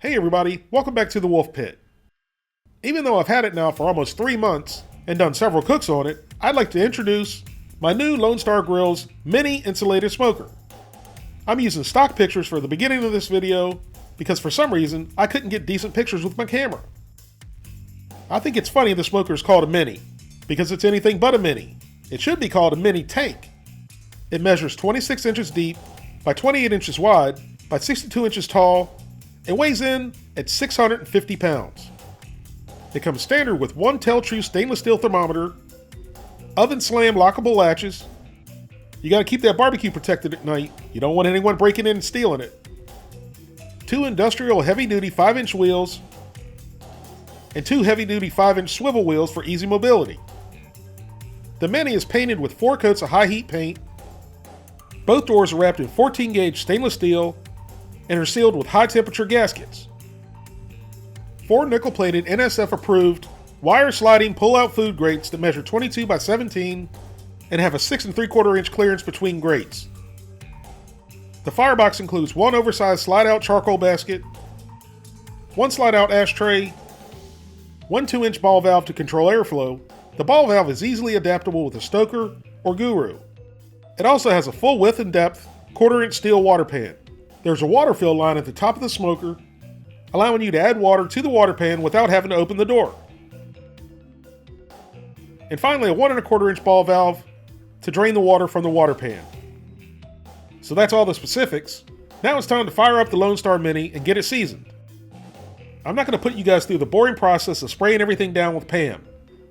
Hey everybody, welcome back to the Wolfe Pit. Even though I've had it now for almost 3 months and done several cooks on it, I'd like to introduce my new Lone Star Grillz mini insulated smoker. I'm using stock pictures for the beginning of this video because for some reason I couldn't get decent pictures with my camera. I think it's funny the smoker is called a mini because it's anything but a mini. It should be called a mini tank. It measures 26 inches deep by 28 inches wide by 62 inches tall and weighs in at 650 pounds. It comes standard with one Tell-True stainless steel thermometer, oven slam lockable latches. You gotta keep that barbecue protected at night. You don't want anyone breaking in and stealing it. 2 industrial heavy-duty 5-inch wheels and 2 heavy-duty 5-inch swivel wheels for easy mobility. The Mini is painted with 4 coats of high-heat paint. Both doors are wrapped in 14-gauge stainless steel and are sealed with high-temperature gaskets. 4 nickel-plated NSF-approved wire-sliding pull-out food grates that measure 22 by 17 and have a 6 3/4 inch clearance between grates. The Firebox includes 1 oversized slide-out charcoal basket, 1 slide-out ashtray, 1 2-inch ball valve to control airflow. The ball valve is easily adaptable with a Stoker or Guru. It also has a full width and depth 1/4-inch steel water pan. There's a water fill line at the top of the smoker, allowing you to add water to the water pan without having to open the door. And finally, a 1 1/4 inch ball valve to drain the water from the water pan. So that's all the specifics. Now it's time to fire up the Lone Star Mini and get it seasoned. I'm not going to put you guys through the boring process of spraying everything down with Pam,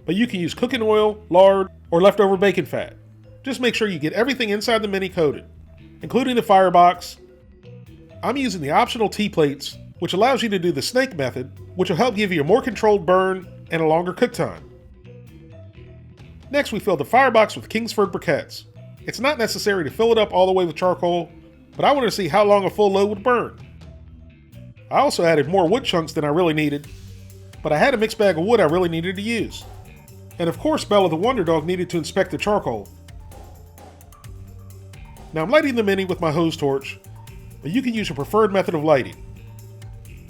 but you can use cooking oil, lard, or leftover bacon fat. Just make sure you get everything inside the Mini coated, including the Firebox. I'm using the optional T-plates, which allows you to do the snake method, which will help give you a more controlled burn and a longer cook time. Next, we fill the Firebox with Kingsford briquettes. It's not necessary to fill it up all the way with charcoal, but I wanted to see how long a full load would burn. I also added more wood chunks than I really needed, but I had a mixed bag of wood I really needed to use. And of course, Bella the Wonder Dog needed to inspect the charcoal. Now I'm lighting the Mini with my hose torch, but you can use your preferred method of lighting.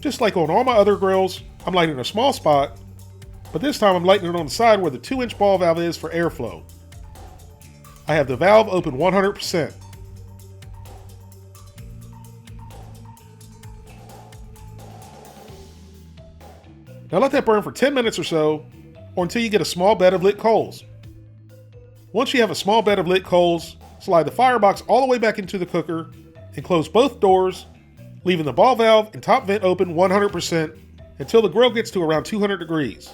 Just like on all my other grills, I'm lighting a small spot, but this time I'm lighting it on the side where the 2-inch ball valve is for airflow. I have the valve open 100%. Now let that burn for 10 minutes or so, or until you get a small bed of lit coals. Once you have a small bed of lit coals, slide the Firebox all the way back into the cooker and close both doors, leaving the ball valve and top vent open 100% until the grill gets to around 200 degrees.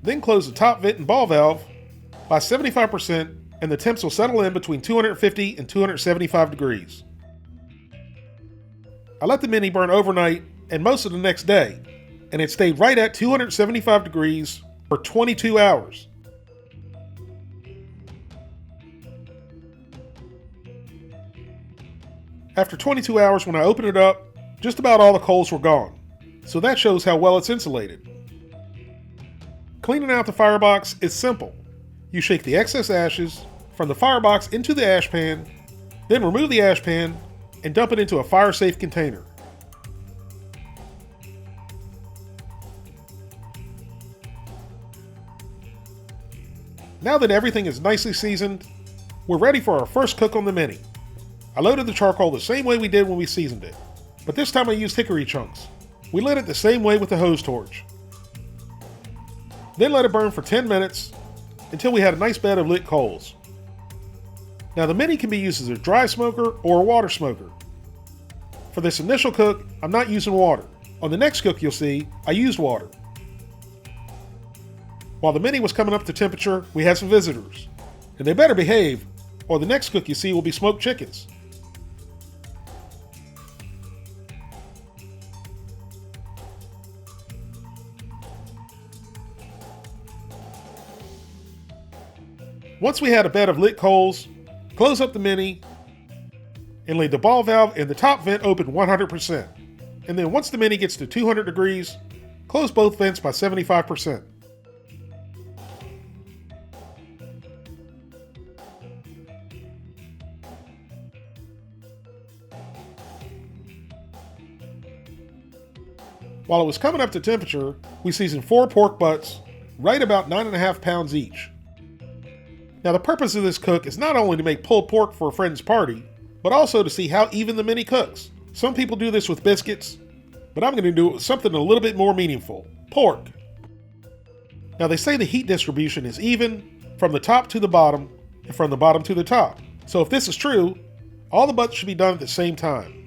Then close the top vent and ball valve by 75% and the temps will settle in between 250 and 275 degrees. I let the Mini burn overnight and most of the next day, and it stayed right at 275 degrees for 22 hours. After 22 hours, when I opened it up, just about all the coals were gone, so that shows how well it's insulated. Cleaning out the Firebox is simple. You shake the excess ashes from the Firebox into the ash pan, then remove the ash pan and dump it into a fire-safe container. Now that everything is nicely seasoned, we're ready for our first cook on the Mini. I loaded the charcoal the same way we did when we seasoned it, but this time I used hickory chunks. We lit it the same way with the hose torch. Then let it burn for 10 minutes until we had a nice bed of lit coals. Now the Mini can be used as a dry smoker or a water smoker. For this initial cook, I'm not using water. On the next cook you'll see, I used water. While the Mini was coming up to temperature, we had some visitors. And they better behave, or the next cook you see will be smoked chickens. Once we had a bed of lit coals, close up the Mini and leave the ball valve and the top vent open 100%. And then once the Mini gets to 200 degrees, close both vents by 75%. While it was coming up to temperature, we seasoned 4 pork butts, right about 9.5 pounds each. Now the purpose of this cook is not only to make pulled pork for a friend's party, but also to see how even the mini cooks. Some people do this with biscuits, but I'm going to do it with something a little bit more meaningful: pork. Now they say the heat distribution is even from the top to the bottom and from the bottom to the top. So if this is true, all the butts should be done at the same time.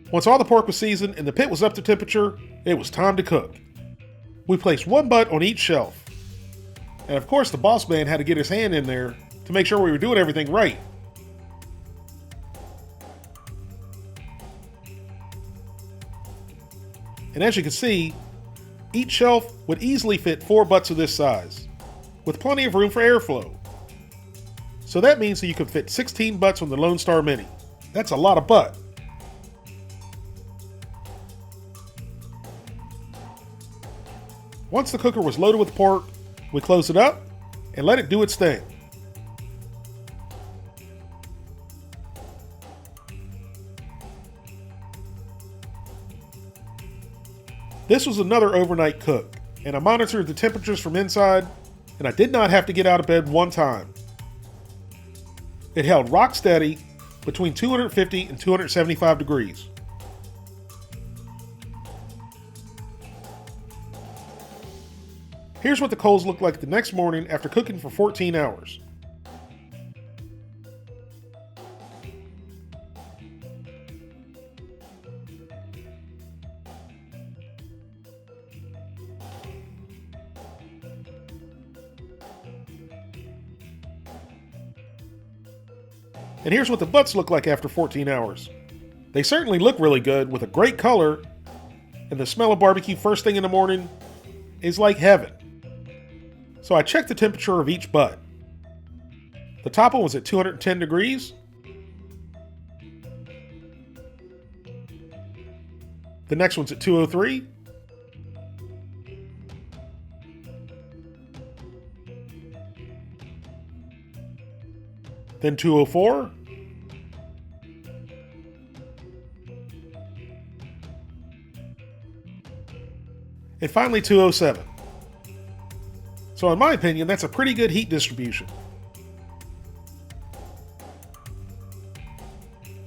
Once all the pork was seasoned and the pit was up to temperature, it was time to cook. We placed 1 butt on each shelf. And of course the boss man had to get his hand in there to make sure we were doing everything right. And as you can see, each shelf would easily fit 4 butts of this size, with plenty of room for airflow. So that means that you could fit 16 butts on the Lone Star Mini. That's a lot of butt. Once the cooker was loaded with pork, we closed it up and let it do its thing. This was another overnight cook, and I monitored the temperatures from inside, and I did not have to get out of bed one time. It held rock steady between 250 and 275 degrees. Here's what the coals looked like the next morning after cooking for 14 hours. And here's what the butts look like after 14 hours. They certainly look really good with a great color, and the smell of barbecue first thing in the morning is like heaven. So I checked the temperature of each butt. The top one was at 210 degrees. The next one's at 203. Then 204. And finally 207. So in my opinion, that's a pretty good heat distribution.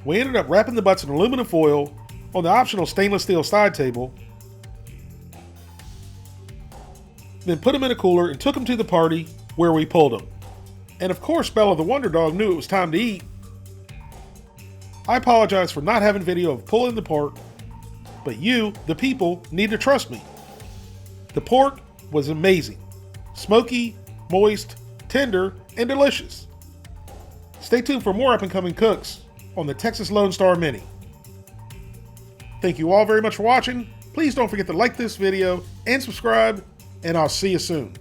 We ended up wrapping the butts in aluminum foil on the optional stainless steel side table, then put them in a cooler and took them to the party where we pulled them. And of course, Bella the Wonder Dog knew it was time to eat. I apologize for not having video of pulling the pork, but you, the people, need to trust me. The pork was amazing. Smoky, moist, tender, and delicious. Stay tuned for more up-and-coming cooks on the Texas Lone Star Mini. Thank you all very much for watching. Please don't forget to like this video and subscribe, and I'll see you soon.